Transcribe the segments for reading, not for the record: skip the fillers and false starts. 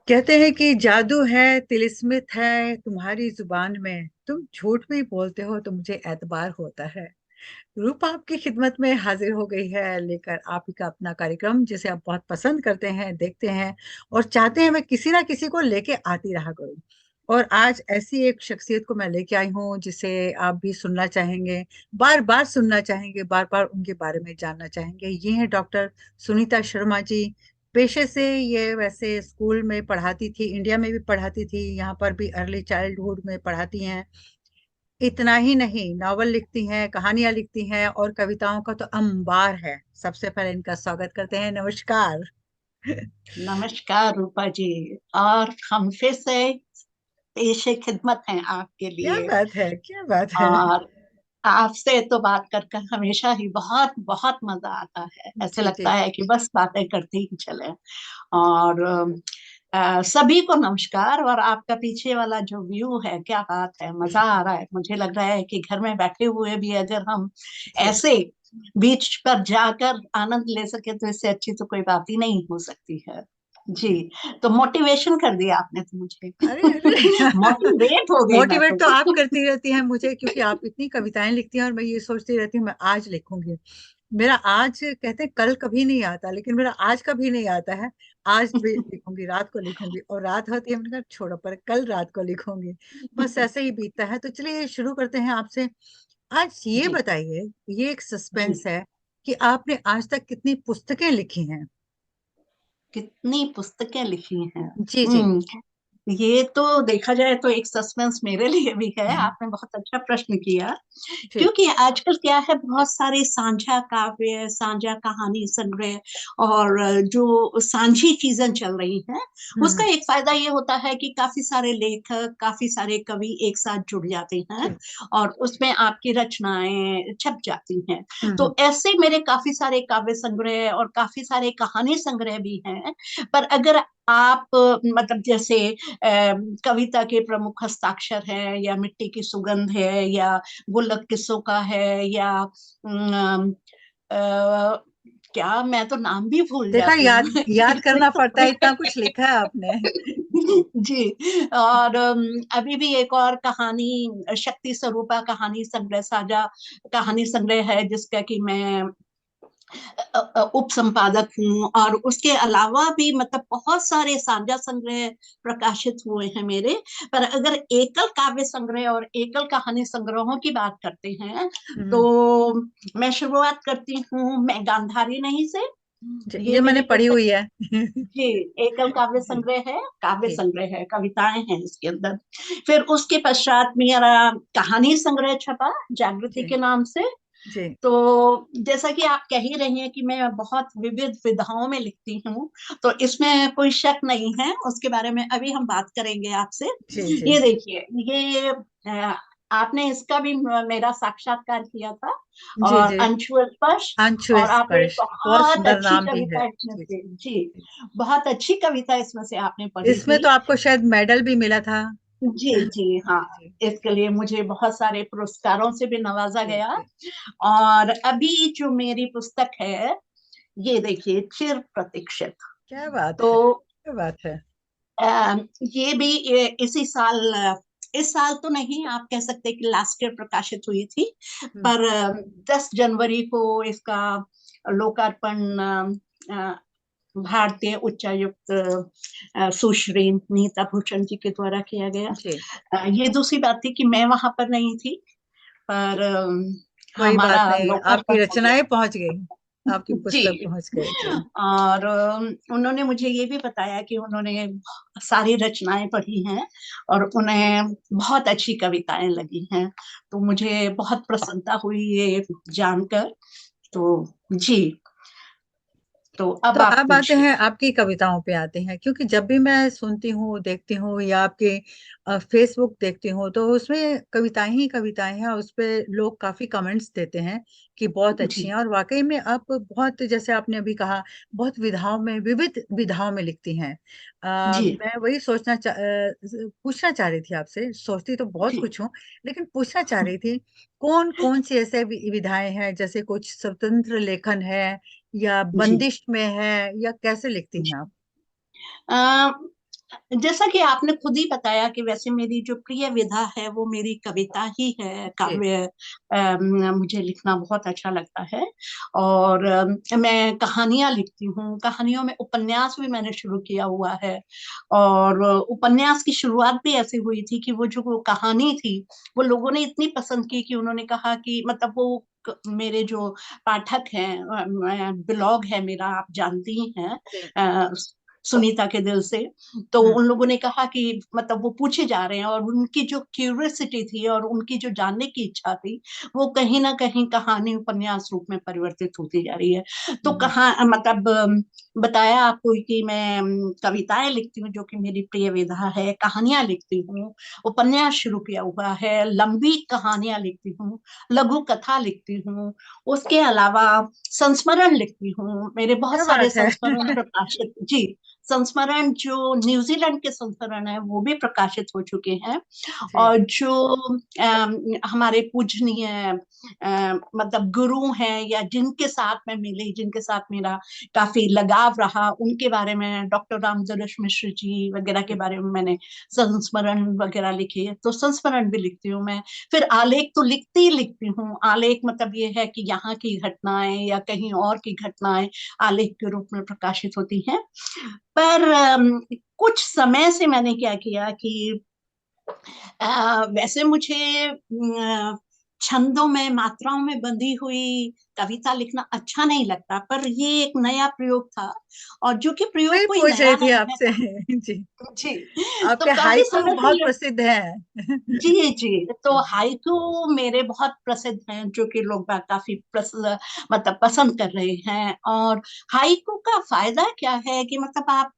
कहते हैं कि जादू है, तिलिस्मित है तुम्हारी जुबान में। तुम झूठ भी बोलते हो तो मुझे एतबार होता है। रूप आपकी खिदमत में हाजिर हो गई है, लेकर आप ही का अपना कार्यक्रम जिसे आप बहुत पसंद करते हैं, देखते हैं और चाहते हैं मैं किसी ना किसी को लेके आती रहा करूं। और आज ऐसी एक शख्सियत को मैं लेके आई हूं जिसे आप भी सुनना चाहेंगे, बार बार सुनना चाहेंगे, बार बार उनके बारे में जानना चाहेंगे। ये हैं डॉक्टर सुनीता शर्मा जी। पेशे से ये वैसे स्कूल में पढ़ाती थी, इंडिया में भी पढ़ाती थी, यहाँ पर भी अर्ली चाइल्डहुड में पढ़ाती हैं। इतना ही नहीं, नॉवल लिखती हैं, कहानियां लिखती हैं और कविताओं का तो अंबार है। सबसे पहले इनका स्वागत करते हैं। नमस्कार। नमस्कार रूपा जी। और हम फिर से पेशे खिदमत हैं आपके क्या लिए। बात है, क्या बात है। और आपसे तो बात कर कर हमेशा ही बहुत बहुत मजा आता है। ऐसे जी लगता जी। है कि बस बातें करते ही चले। और सभी को नमस्कार। और आपका पीछे वाला जो व्यू है, क्या बात है, मजा आ रहा है। मुझे लग रहा है कि घर में बैठे हुए भी अगर हम जी। ऐसे बीच पर जाकर आनंद ले सके तो इससे अच्छी तो कोई बात ही नहीं हो सकती है। जी। तो मोटिवेशन कर दिया आपने तो मुझे। अरे अरे। मोटिवेट हो गई मैं मोटिवेट तो। तो आप करती रहती हैं मुझे, क्योंकि आप इतनी कविताएं लिखती हैं और मैं ये सोचती रहती हूँ मैं आज लिखूंगी। मेरा आज, कहते हैं कल कभी नहीं आता, लेकिन मेरा आज कभी नहीं आता है। आज भी लिखूंगी, रात को लिखूंगी, और रात होती है मैंने कहा छोड़ो, पर कल रात को लिखूंगी। बस ऐसे ही बीतता है। तो चलिए शुरू करते हैं आपसे। आज ये जी बताइए, ये एक जी। सस्पेंस है कि आपने आज तक कितनी पुस्तकें लिखी हैं। कितनी पुस्तकें लिखी हैं। जी जी। हम्म। ये तो देखा जाए तो एक सस्पेंस मेरे लिए भी है। आपने बहुत अच्छा प्रश्न किया। जी। क्योंकि आजकल क्या है, बहुत सारे साझा काव्य, साझा कहानी संग्रह और जो साझी चीजें चल रही हैं, उसका हम्म। एक फायदा ये होता है कि काफी सारे लेखक, काफी सारे कवि एक साथ जुड़ जाते हैं जी। और उसमें आपकी रचनाएं छप जाती हैं। हम्म। तो ऐसे मेरे काफी सारे काव्य संग्रह और काफी सारे कहानी संग्रह भी हैं। पर अगर आप मतलब जैसे कविता के प्रमुख हस्ताक्षर है, या मिट्टी की सुगंध है, या गुल्लक किस्सों का है, या अ, क्या, मैं तो नाम भी भूल देखा, जाती हूँ। याद याद इतने करना पड़ता है, इतना कुछ तो लिखा है आपने। जी। और अभी भी एक और कहानी, शक्ति स्वरूपा कहानी संग्रह, साझा कहानी संग्रह है, जिसका कि मैं उप संपादक हूँ। और उसके अलावा भी मतलब बहुत सारे साझा संग्रह प्रकाशित हुए हैं मेरे। पर अगर एकल काव्य संग्रह और एकल कहानी संग्रहों की बात करते हैं, हम्म। तो मैं शुरुआत करती हूँ मैं गांधारी नहीं से। ये ये मैंने मेरी पढ़ी पुस्तक। हुई है। जी। एकल काव्य जी संग्रह है, काव्य जी संग्रह है, कविताएं हैं इसके अंदर। फिर उसके पश्चात मेरा कहानी संग्रह छपा जागृति जी के नाम से। जी। तो जैसा कि आप कह ही रही हैं कि मैं बहुत विविध विधाओं में लिखती हूँ, तो इसमें कोई शक नहीं है। उसके बारे में अभी हम बात करेंगे आपसे। जी जी। ये देखिए, ये आपने इसका भी मेरा साक्षात्कार किया था, जी और जी। अंशु स्पर्श। अंशु और आपने स्पर्श बहुत बहुत सुंदर अच्छी नाम भी है। कविता इसमें जी से, जी, जी। बहुत अच्छी कविता इसमें से आपने पढ़ी इसमें थी। तो आपको शायद मेडल भी मिला था। जी जी हाँ। जी जी इसके लिए मुझे बहुत सारे पुरस्कारों से भी नवाजा जी गया। जी। और अभी जो मेरी पुस्तक है, ये देखिए, चिर प्रतीक्षित। क्या बात तो है, क्या बात है। ये भी इसी साल, इस साल तो नहीं, आप कह सकते हैं कि लास्ट ईयर प्रकाशित हुई थी। हम्म। पर 10 जनवरी को इसका लोकार्पण भारतीय उच्चायुक्त सुश्री नीता भूषण जी के द्वारा किया गया। जी। ये दूसरी बात थी कि मैं वहां पर नहीं थी, पर कोई बात हमारा नहीं, आपकी लोकार्पण हो गया। रचनाएं पहुंच गई, आपकी जी। पुस्तक पहुंच गई। जी और उन्होंने मुझे ये भी बताया कि उन्होंने सारी रचनाएं पढ़ी हैं और उन्हें बहुत अच्छी कविताएं लगी हैं। तो मुझे बहुत प्रसन्नता हुई ये जानकर। तो जी। तो तो अब आप अब आते पूछिए। हैं, आपकी कविताओं पे आते हैं, क्योंकि जब भी मैं सुनती हूँ, देखती हूँ या आपके फेसबुक देखती हूँ, तो उसमें कविताएं ही कविताएं हैं, उस पे लोग काफी कमेंट्स देते हैं कि बहुत अच्छी जी हैं। और वाकई में आप बहुत, जैसे आपने अभी कहा, बहुत विधाओं में, विविध विधाओं में लिखती हैं। जी मैं वही पूछना चाह रही थी आपसे। सोचती तो बहुत जी। कुछ हूँ, लेकिन पूछना चाह रही थी कौन कौन सी ऐसे विधाएं हैं, जैसे कुछ स्वतंत्र लेखन है या जी बंदिश में है, या कैसे लिखती हैं जी। आप। जैसा कि आपने खुद ही बताया कि वैसे मेरी जो प्रिय विधा है वो मेरी कविता ही है, जी। काव्य। मुझे लिखना बहुत अच्छा लगता है। और मैं कहानियां लिखती हूँ, कहानियों में उपन्यास भी मैंने शुरू किया हुआ है। और उपन्यास की शुरुआत भी ऐसी हुई थी कि वो कहानी थी, वो लोगों ने इतनी पसंद की कि उन्होंने कहा कि मतलब वो मेरे जो पाठक हैं, ब्लॉग है मेरा, आप जानती ही हैं, जी। अ, सुनीता के दिल से। तो हम्म। उन लोगों ने कहा कि मतलब वो पूछे जा रहे हैं, और उनकी जो क्यूरियोसिटी थी और उनकी जो जानने की इच्छा थी, वो कहीं ना कहीं कहानी उपन्यास रूप में परिवर्तित होती जा रही है। तो हम्म। कहा मतलब बताया आपको कि मैं कविताएं लिखती हूँ, जो कि मेरी प्रिय विधा है, कहानियां लिखती हूँ, उपन्यास शुरू किया हुआ है, लंबी कहानियां लिखती हूँ, लघु कथा लिखती हूँ, उसके अलावा संस्मरण लिखती हूँ। मेरे बहुत क्या सारे बात है। संस्मरण प्रकाशित, जी, संस्मरण जो न्यूजीलैंड के संस्मरण है वो भी प्रकाशित हो चुके हैं। जी। और जो हमारे पूजनीय मतलब गुरु हैं, या जिनके साथ मैं मिली, जिनके साथ मेरा काफी लगाव रहा, उनके बारे में, डॉक्टर रामजरश मिश्र जी वगैरह के बारे में मैंने संस्मरण वगैरह लिखे है, तो संस्मरण भी लिखती हूँ मैं। फिर आलेख तो लिखती ही लिखती हूँ। आलेख मतलब ये है कि यहाँ की घटनाएं या कहीं और की घटनाएं आलेख के रूप में प्रकाशित होती हैं। पर कुछ समय से मैंने क्या किया कि वैसे मुझे छंदों में, मात्राओं में बंधी हुई कविता लिखना अच्छा नहीं लगता, पर ये एक नया प्रयोग था, और जो कि प्रयोग वही कोई पूछ नया रही थी नहीं है। आपसे। जी। जी। तो आपके काफी हाइकू समय से बहुत ये, प्रसिद्ध है। जी जी, तो जी। हाइकू मेरे बहुत प्रसिद्ध हैं, जो कि लोग बाग काफी मतलब पसंद कर रहे हैं। और हाइकू का फायदा क्या है कि मतलब आप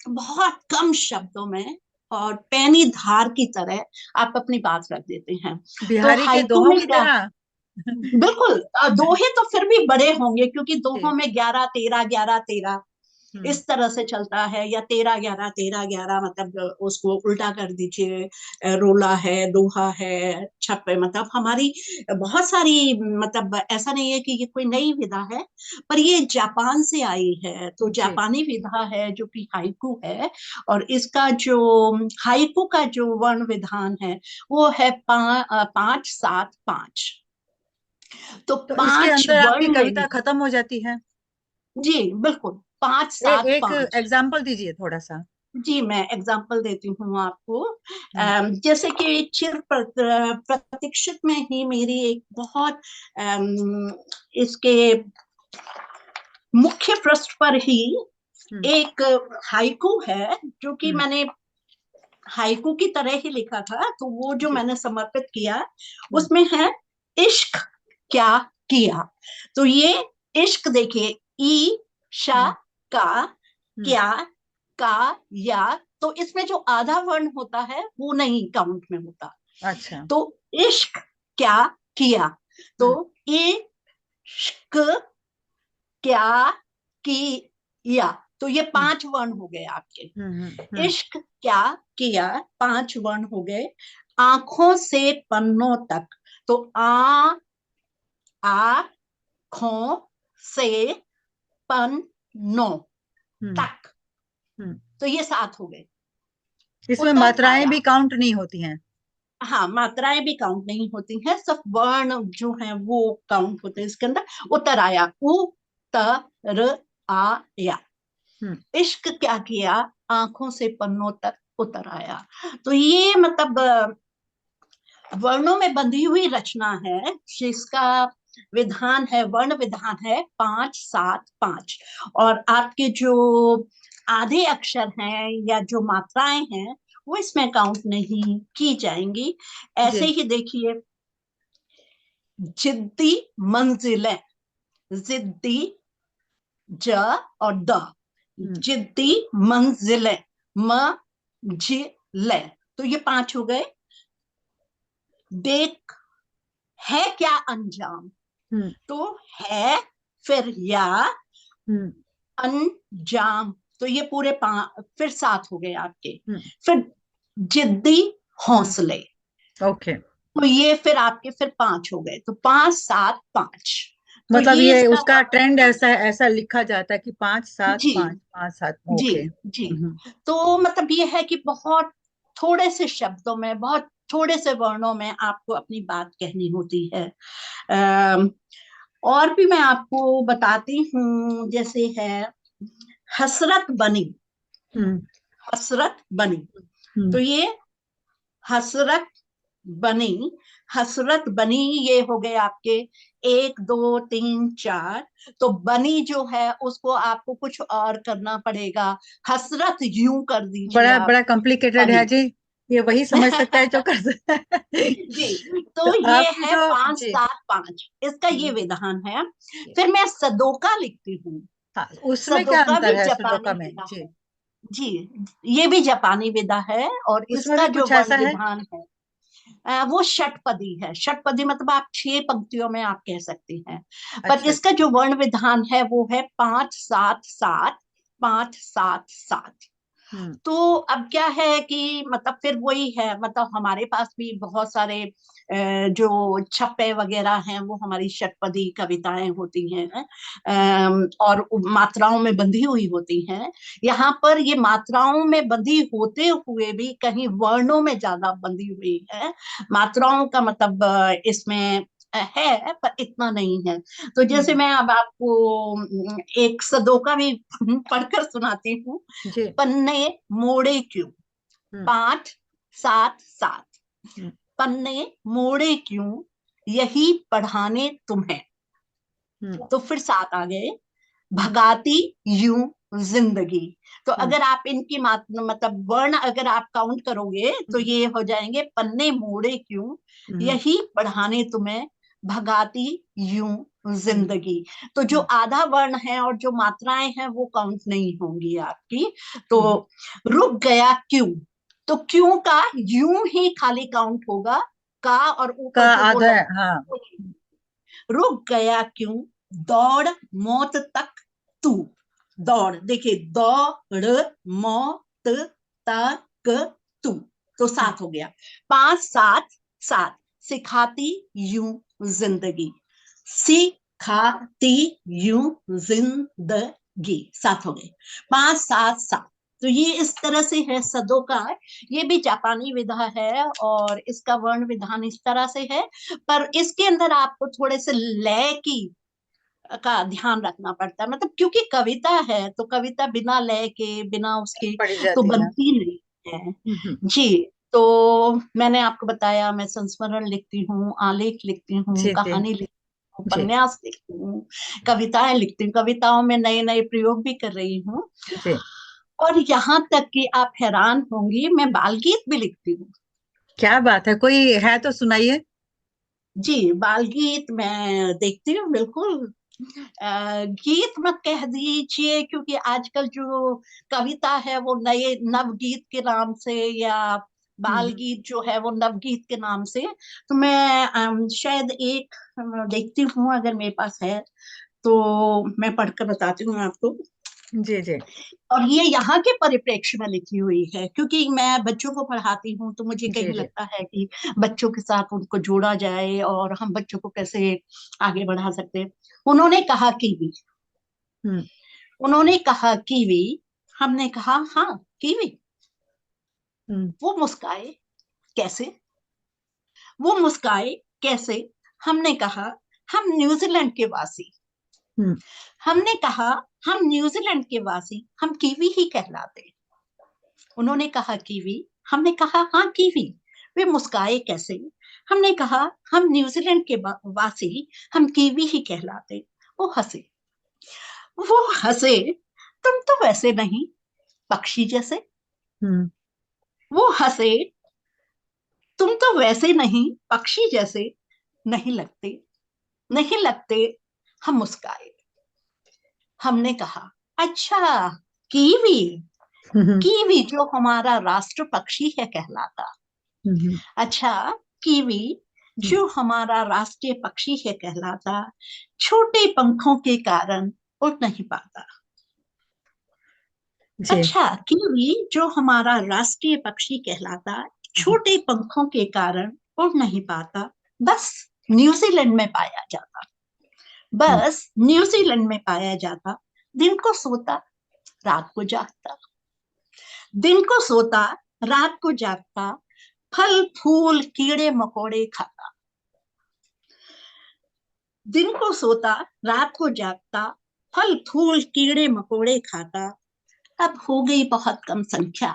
बहुत कम शब्दों में और पैनी धार की तरह आप अपनी बात रख देते हैं। तो बिहारी के हाइकू दोहों में की क्या, तरह। बिल्कुल दोहे तो फिर भी बड़े होंगे, क्योंकि दोहों जी। में 11 13 11 13 हम्म। इस तरह से चलता है, या 13 11 13 11, मतलब उसको उल्टा कर दीजिए। रोला है, दोहा है, छपे, मतलब हमारी बहुत सारी, मतलब ऐसा नहीं है कि ये कोई नई विधा है, पर ये जापान से आई है। तो जी। जापानी विधा है जो कि हाइकू है। और इसका जो हाइकू का जो वर्ण विधान है वो है 5 7 5। तो तो इसके पांच अंदर आपकी वर्ण कविता नहीं, खत्म हो जाती है? जी बिल्कुल, पांच सात एक पांच एग्जाम्पल दीजिए थोड़ा सा। जी, मैं एग्जांपल देती हूँ आपको। हम्म। जैसे कि प्रतीक्षित में ही मेरी एक बहुत इसके मुख्य पृष्ठ पर ही हम्म। एक हाइकू है, जो कि हम्म। मैंने हाइकू की तरह ही लिखा था, तो वो जो जी। मैंने समर्पित किया हम्म। उसमें है, इश्क क्या किया। तो ये इश्क देखिए, ई शा हम्म। का, हम्म। क्या, का, या, तो इसमें जो आधा वर्ण होता है वो नहीं काउंट में होता। अच्छा। तो इश्क क्या किया, तो हम्म। इश्क क्या किया, तो ये हम्म। 5 वर्ण हो गए आपके। हम्म। हम्म। इश्क क्या किया, 5 वर्ण हो गए। आंखों से पन्नों तक, तो आंखों से पन्नों हम्म। तक, हम्म। तो ये 7 हो गए। इसमें उतर मात्राएं आया, भी काउंट नहीं होती हैं? हाँ, मात्राएं भी काउंट नहीं होती हैं, सिर्फ वर्ण जो है वो काउंट होते हैं इसके अंदर। उतर आया, उतर आया, हम्म। इश्क क्या किया, आंखों से पन्नों तक उतर आया। तो ये मतलब वर्णों में बंधी हुई रचना है, जिसका विधान है, वर्ण विधान है 5 7 5। और आपके जो आधे अक्षर हैं या जो मात्राएं हैं वो इसमें काउंट नहीं की जाएंगी। ऐसे जी। ही देखिए, जिद्दी मंजिलें, जिद्दी, ज और द, हम्म। जिद्दी मंजिलें, जिलें, तो ये 5 हो गए। देख, है क्या अंजाम, हम्म। तो है, फिर या, हम्म। अंजाम, तो ये पूरे फिर 7 हो गए आपके। हम्म। फिर जिद्दी हम्म। हौसले, ओके। तो ये फिर आपके फिर 5 हो गए, तो 5 7 5। तो मतलब ये ये इसका उसका वर्ण ट्रेंड विधान ऐसा ऐसा लिखा जाता है कि 5 7 जी 5 5 7। जी ओके। जी। तो मतलब ये है कि बहुत थोड़े से शब्दों में, बहुत थोड़े से वर्णों में आपको अपनी बात कहनी होती है। अम, और भी मैं आपको बताती हूँ, जैसे है हसरत बनी। हम्म हसरत बनी, तो हम्म। ये हसरत बनी, हसरत बनी, ये हो गए आपके 1 2 3 4। तो बनी जो है उसको आपको कुछ और करना पड़ेगा, हसरत यूं कर दीजिए बड़ा आप, बड़ा कॉम्प्लिकेटेड है बनी। जी। ये वही समझ सकता है जो कर सकता है। जी, तो तो ये आपकी है जो 5 7 5, इसका ये हम्म, विधान है। फिर मैं सदोका लिखती हूँ। हाँ, उसमें क्या सदोका अंतर भी है सुडोका जापानी में विधा जी? है। जी, ये भी जापानी विधा है, और उसमें इसका भी जो कुछ वर्ण ऐसा है? विधान है वो षटपदी है। षटपदी मतलब आप 6 पंक्तियों में आप कह सकती हैं। पर अच्छा इसका अच्छा। जो वर्ण विधान है वो है 5 7 7, 5 7 7। हम्म। तो अब क्या है कि मतलब फिर वही है, मतलब हमारे पास भी बहुत सारे जो छप्पे वगैरह हैं वो हमारी षटपदी कविताएं होती हैं, और मात्राओं में बंधी हुई होती हैं। यहाँ पर ये मात्राओं में बंधी होते हुए भी कहीं वर्णों में ज्यादा बंधी हुई है। मात्राओं का मतलब इसमें है, पर इतना नहीं है। तो जैसे हम्म। मैं अब आपको एक सदोका भी पढ़कर सुनाती हूँ। जी। पन्ने मोड़े क्यों, हम्म 5 7 7। हम्म पन्ने मोड़े क्यों, यही पढ़ाने तुम्हें। हम्म तो फिर 7 आ गए, हम्म भगाती यूं जिंदगी। तो हम्म अगर आप इनकी मतलब वर्ण अगर आप काउंट करोगे तो हम्म ये हो जाएंगे, पन्ने मोड़े क्यों, हम्म यही पढ़ाने तुम्हें, भगाती यूं हम्म जिंदगी। तो जो हम्म आधा वर्ण है और जो मात्राएं हैं वो काउंट नहीं होंगी आपकी। तो हम्म। रुक गया क्यों, तो क्यों का यूं ही खाली काउंट होगा, का और का ऊपर जो वो आधा है लगा हाँ। वो नहीं। रुक गया क्यों, दौड़ मौत तक तू। दौड़, देखिए दौड़ मौत तक तू, तो हम्म 7 हो गया। 5 7 7, सिखाती यूं जिंदगी, सिखाती यूं जिंदगी, 7 हो गए। 5 7 7। तो ये इस तरह से है सदों का। ये भी जापानी विधा है और इसका वर्ण विधान इस तरह से है। पर इसके अंदर आपको थोड़े से लय की का ध्यान रखना पड़ता है, मतलब क्योंकि कविता है तो कविता बिना लय के, बिना उसके पढ़ी तो जाती है। बनती नहीं है। हम्म। जी। तो मैंने आपको बताया, मैं संस्मरण लिखती हूँ, आलेख लिखती हूँ, जी जी कहानी लिखती हूँ, जी उपन्यास लिखती हूँ, कविताएं लिखती हूँ, कविताओं में नए नए प्रयोग भी कर रही हूँ। जी। और यहाँ तक कि आप हैरान होंगी, मैं बाल गीत भी लिखती हूँ। क्या बात है, कोई है तो सुनाइए। जी, बाल गीत मैं देखती हूँ बिल्कुल। गीत मत कह दीजिए, क्योंकि आजकल जो कविता है वो नए नवगीत के नाम से, या बाल हम्म। गीत जो है वो नवगीत के नाम से। तो मैं शायद एक देखती हूँ, अगर मेरे पास है तो मैं पढ़कर बताती हूँ आपको। जी जी और ये यहाँ के परिप्रेक्ष्य में लिखी हुई है, क्योंकि मैं बच्चों को पढ़ाती हूँ तो मुझे जी कहीं जी। लगता है कि बच्चों के साथ उनको जोड़ा जाए और हम बच्चों को कैसे आगे बढ़ा सकते हैं। उन्होंने कहा कीवी, हम्म उन्होंने कहा कीवी, हमने कहा हाँ कीवी। हम्म वो मुस्काए कैसे, वो मुस्काए कैसे, हमने कहा हम न्यूजीलैंड के वासी, हम्म। हमने कहा हम न्यूजीलैंड के वासी, हम कीवी ही कहलाते। उन्होंने कहा कीवी, हमने कहा हाँ कीवी। वे मुस्काए कैसे, हमने कहा हम न्यूजीलैंड के वासी, हम कीवी ही कहलाते। वो हंसे, वो हंसे, तुम तो वैसे नहीं पक्षी जैसे। हम्म। वो हंसे, तुम तो वैसे नहीं पक्षी जैसे, नहीं लगते, नहीं लगते। हम मुस्काए, हमने कहा अच्छा कीवी, हम्म कीवी जो हमारा राष्ट्र पक्षी है कहलाता। हम्म अच्छा कीवी हम्म। जो हमारा राष्ट्रीय पक्षी है कहलाता, छोटे पंखों के कारण उड़ नहीं पाता। जी। अच्छा कीवी जो हमारा राष्ट्रीय पक्षी कहलाता, हम्म। छोटे पंखों के कारण उड़ नहीं पाता, बस न्यूजीलैंड में पाया जाता। हम्म। बस न्यूजीलैंड में पाया जाता। दिन को सोता, रात को जागता। दिन को सोता, रात को जागता, फल फूल कीड़े मकोड़े खाता। दिन को सोता, रात को जागता, फल फूल कीड़े मकोड़े खाता। अब हो गई बहुत कम संख्या,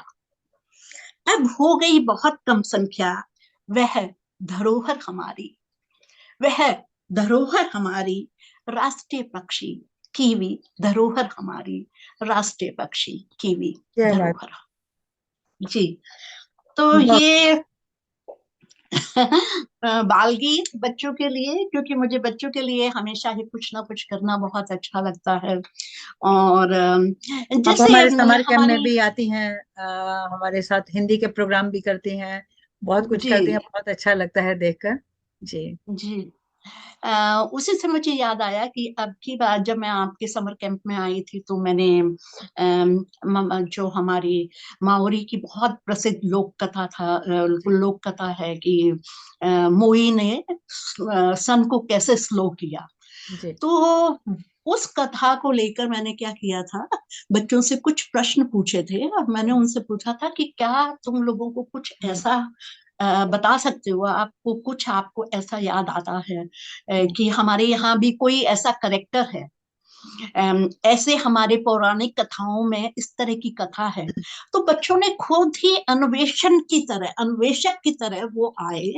अब हो गई बहुत कम संख्या, वह धरोहर हमारी, वह धरोहर हमारी, राष्ट्रीय पक्षी कीवी, धरोहर हमारी, राष्ट्रीय पक्षी कीवी, क्या बात। धरोहर। जी। तो बहुत। ये बाल गीत बच्चों के लिए, क्योंकि मुझे बच्चों के लिए हमेशा ही कुछ ना कुछ करना बहुत अच्छा लगता है। और आप जैसे हमारे समर कैंप में हमारी, भी आती हैं, हमारे साथ हिंदी के प्रोग्राम भी करती हैं, बहुत कुछ जी करती हैं, बहुत अच्छा लगता है देखकर। जी। जी, उसी से मुझे याद आया कि अब की बार जब मैं आपके समर कैंप में आई थी तो मैंने जो हमारी माओरी की बहुत प्रसिद्ध लोक कथा था, लोक कथा है कि मोई ने सन को कैसे स्लो किया। जी। तो उस कथा को लेकर मैंने क्या किया था, बच्चों से कुछ प्रश्न पूछे थे और मैंने उनसे पूछा था कि क्या तुम लोगों को कुछ हम्म। ऐसा बता सकते हो, आपको कुछ आपको ऐसा याद आता है हम्म। कि हमारे यहाँ भी कोई ऐसा करेक्टर है, ऐसे हमारे पौराणिक कथाओं में इस तरह की कथा है। तो बच्चों ने खुद ही अन्वेषण की तरह, अन्वेषक की तरह वो आए।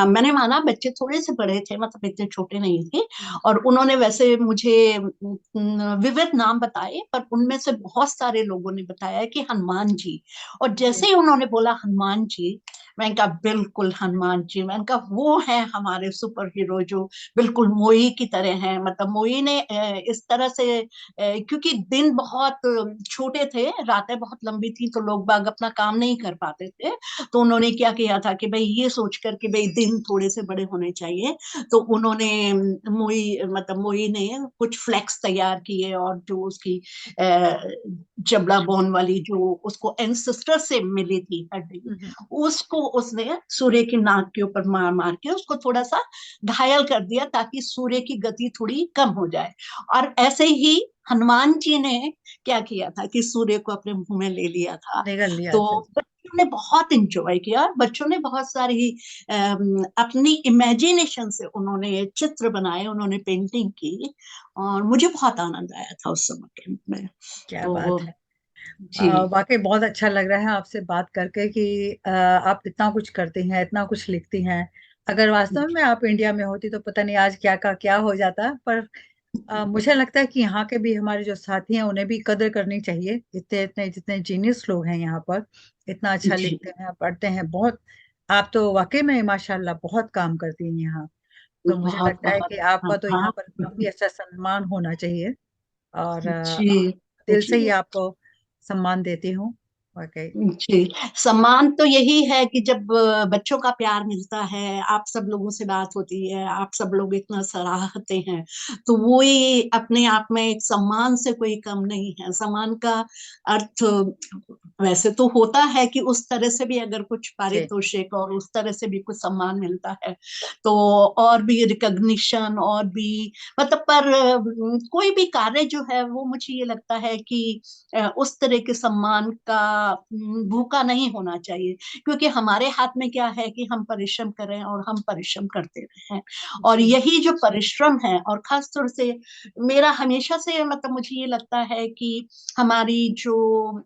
मैंने माना बच्चे थोड़े से बड़े थे, मतलब इतने छोटे नहीं थे, और उन्होंने वैसे मुझे विविध नाम बताए, पर उनमें से बहुत सारे लोगों ने बताया कि हनुमान जी। और जी। जैसे ही उन्होंने बोला हनुमान जी, मैंने कहा बिल्कुल हनुमान जी, मैंने कहा वो है हमारे सुपर हीरो जो बिल्कुल मोई की तरह हैं। मतलब मोई ने इस तरह से, क्योंकि दिन बहुत छोटे थे, रातें बहुत लंबी थी, तो लोग बाग अपना काम नहीं कर पाते थे। तो उन्होंने क्या किया था कि भाई ये सोच कर कि भाई दिन थोड़े से बड़े होने चाहिए, तो उन्होंने मोई, मतलब मोई ने कुछ फ्लैक्स तैयार किए और जो उसकी जबड़ा बोन वाली जो उसको एंसेस्टर से मिली थी हड्डी, हम्म। उसको उसने सूर्य की नाक के ऊपर मार मार के उसको थोड़ा सा घायल कर दिया ताकि सूर्य की गति थोड़ी कम हो जाए। और ऐसे ही हनुमान जी ने क्या किया था कि सूर्य को अपने मुंह में ले लिया था। निगल लिया तो था। बच्चों ने बहुत इंजॉय किया, बच्चों ने बहुत सारी अपनी इमेजिनेशन से उन्होंने चित्र बनाए, उन्होंने पेंटिंग की, और मुझे बहुत आनंद आया था उस समय कैंप में। क्या बात तो है। जी वाकई बहुत अच्छा लग रहा है आपसे बात करके कि आप इतना कुछ करती हैं, इतना कुछ लिखती हैं। अगर वास्तव में आप इंडिया में होती तो पता नहीं आज क्या का क्या हो जाता। पर मुझे लगता है कि यहाँ के भी हमारे जो साथी हैं उन्हें भी कदर करनी चाहिए, इतने इतने जितने जीनियस लोग हैं यहाँ पर, इतना अच्छा जी, लिखते हैं, पढ़ते हैं बहुत। आप तो वाकई में माशाल्लाह बहुत काम करती हैं यहाँ। तो मुझे बहुत लगता है बहुत, कि आपका तो यहाँ हाँ, पर काफी अच्छा सम्मान होना चाहिए। और जी दिल से ही जी आपको सम्मान देती हूँ। वाकई। जी। सम्मान तो यही है कि जब बच्चों का प्यार मिलता है, आप सब लोगों से बात होती है, आप सब लोग इतना सराहते हैं, तो वो ही अपने आप में एक सम्मान से कोई कम नहीं है। सम्मान का अर्थ वैसे तो होता है कि उस तरह से भी अगर कुछ जी। पारितोषिक और उस तरह से भी कुछ सम्मान मिलता है तो, और भी रिकॉग्निशन और भी, मतलब पर कोई भी कार्य जो है वो मुझे ये लगता है कि उस तरह के सम्मान का भूखा नहीं होना चाहिए, क्योंकि हमारे हाथ में क्या है कि हम परिश्रम करें और हम परिश्रम करते रहें। और जी। यही जो परिश्रम है, और खास तौर से मेरा हमेशा से, मतलब मुझे ये लगता है कि हमारी जो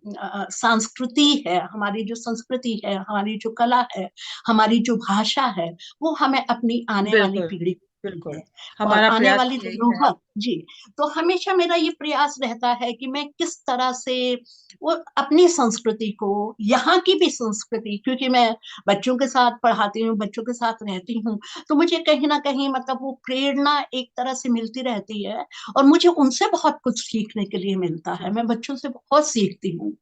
संस्कृति है, हमारी जो संस्कृति है, हमारी जो कला है, हमारी जो भाषा है, वो हमें अपनी आने वाली बिल्कुल। पीढ़ी को दी बिल्कुल। है। और हमारा आने प्रयास वाली तो यही है। धरोहर, जी, तो हमेशा मेरा ये प्रयास रहता है कि मैं किस तरह से वो अपनी संस्कृति को, यहाँ की भी संस्कृति, क्योंकि मैं बच्चों के साथ पढ़ाती हूँ, बच्चों के साथ रहती हूँ, तो मुझे कहीं ना कहीं मतलब वो प्रेरणा एक तरह से मिलती रहती है, और मुझे उनसे बहुत कुछ सीखने के लिए मिलता है। जी। मैं बच्चों से बहुत सीखती हूँ।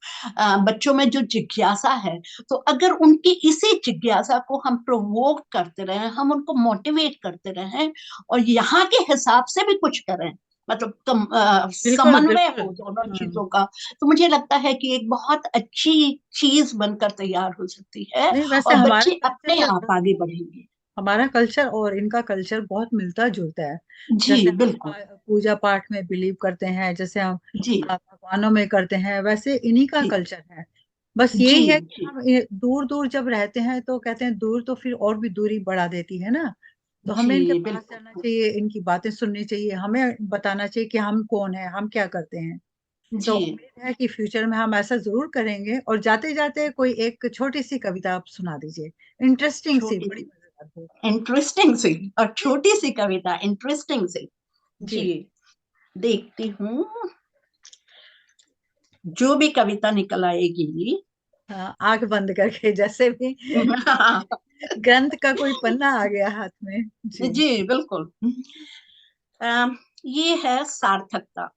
बच्चों में जो जिज्ञासा है, तो अगर उनकी इसी जिज्ञासा को हम प्रोवोक करते रहें, हम उनको मोटिवेट करते रहें, और यहाँ के हिसाब से भी कुछ करें, मतलब बिल्कुल। समन्वय बिल्कुल। हो दोनों चीजों का, तो मुझे लगता है कि एक बहुत अच्छी चीज बनकर तैयार हो सकती है, नहीं, वैसे और हमारे बच्चे कल्चर अपने में आप तो आगे बढ़ेंगे। हमारा कल्चर और इनका कल्चर बहुत मिलता जुलता है। जी जैसे हम बिल्कुल। पूजा पाठ में बिलीव करते हैं, जैसे हम जी भगवानों में करते हैं, वैसे इन्हीं का जी कल्चर है। बस जी यही है कि जी हम दूर दूर जब रहते हैं तो कहते हैं दूर तो फिर और भी दूरी बढ़ा देती है ना। तो जी हमें इनके पास जाना बिल्कुल। चाहिए, इनकी बातें सुननी चाहिए, हमें बताना चाहिए कि हम कौन है, हम क्या करते हैं। तो जी उम्मीद है कि फ्यूचर में हम ऐसा जरूर करेंगे। और जाते जाते कोई एक छोटी सी कविता आप सुना दीजिए, इंटरेस्टिंग सी, छोटी बड़ी सी, मजेदार हो। इंटरेस्टिंग सी और छोटी सी कविता, इंटरेस्टिंग सी। जी। जी देखती हूँ, जो भी कविता निकल आएगी। हाँ, आंख बंद करके, जैसे भी ग्रंथ का कोई पन्ना आ गया हाथ में। जी। जी बिल्कुल। ये है सार्थकता।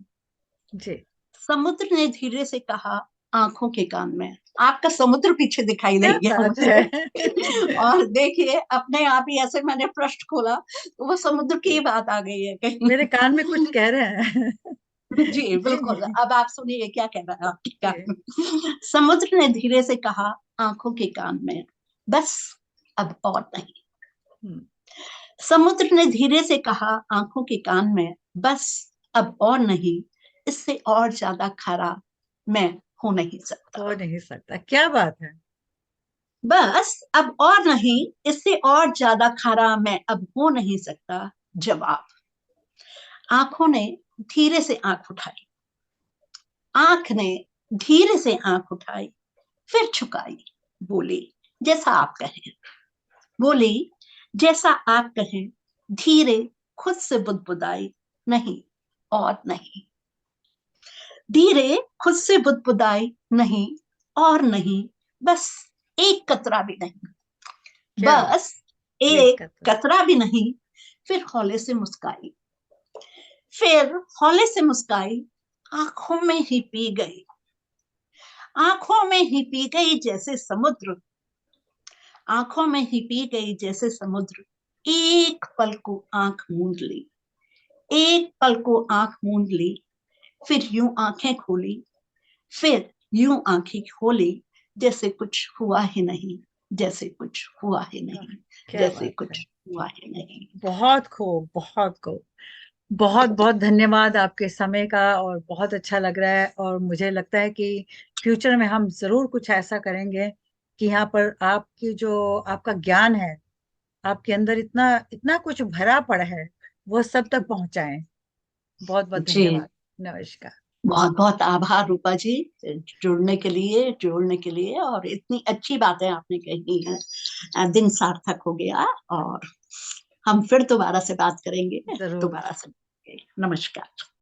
जी। समुद्र ने धीरे से कहा आंखों के कान में। आपका समुद्र पीछे दिखाई दे क्या गया बात है! मुझे। और देखिए अपने आप ही ऐसे मैंने पृष्ठ खोला तो वो समुद्र की बात आ गई है कहीं। मेरे कान में कुछ कह रहे हैं। जी बिल्कुल, जी। अब आप सुनिए क्या कह रहा है आपके जी। कान में। समुद्र ने धीरे से कहा आंखों के कान में, बस अब और नहीं। हम्म, समुद्र ने धीरे से कहा आंखों के कान में, बस अब और नहीं, इससे और ज्यादा खरा मैं हो नहीं सकता। हो नहीं सकता, क्या बात है! बस अब और नहीं, इससे और ज्यादा खरा मैं अब हो नहीं सकता। जवाब। आंखों ने धीरे से आंख उठाई, आंख ने धीरे से आंख उठाई, फिर झुकाई, बोली जैसा आप कहें। बोली जैसा आप कहें, धीरे खुद से बुदबुदाई, नहीं और नहीं। धीरे खुद से बुदबुदाई, नहीं और नहीं, बस एक कतरा भी नहीं। क्या बात! बस एक एक कतरा! कतरा भी नहीं। फिर हौले से मुस्काई, फिर हौले से मुस्काई, आंखों में ही पी गई, आंखों में ही पी गई जैसे समुद्र, आंखों में ही पी गई जैसे समुद्र। एक पल को आंख मूंद ली, एक पल को आंख मूंद ली, फिर यूं आंखें खोली, फिर यूं आंखें खोली, जैसे कुछ हुआ ही नहीं, जैसे कुछ हुआ ही वाह, नहीं, क्या जैसे बात है! कुछ हुआ ही नहीं। बहुत खूब, बहुत खूब। बहुत बहुत धन्यवाद आपके समय का, और बहुत अच्छा लग रहा है। और मुझे लगता है कि फ्यूचर में हम जरूर कुछ ऐसा करेंगे कि यहाँ पर आपकी जो आपका ज्ञान है, आपके अंदर इतना इतना कुछ भरा पड़ा है, वो सब तक पहुंचाएं। बहुत बहुत जी धन्यवाद। नमस्कार। बहुत बहुत आभार रूपा जी, जोड़ने के लिए और इतनी अच्छी बातें आपने कही हैं। दिन सार्थक हो गया और हम फिर दोबारा से बात करेंगे। जरूर। दोबारा से। नमस्कार।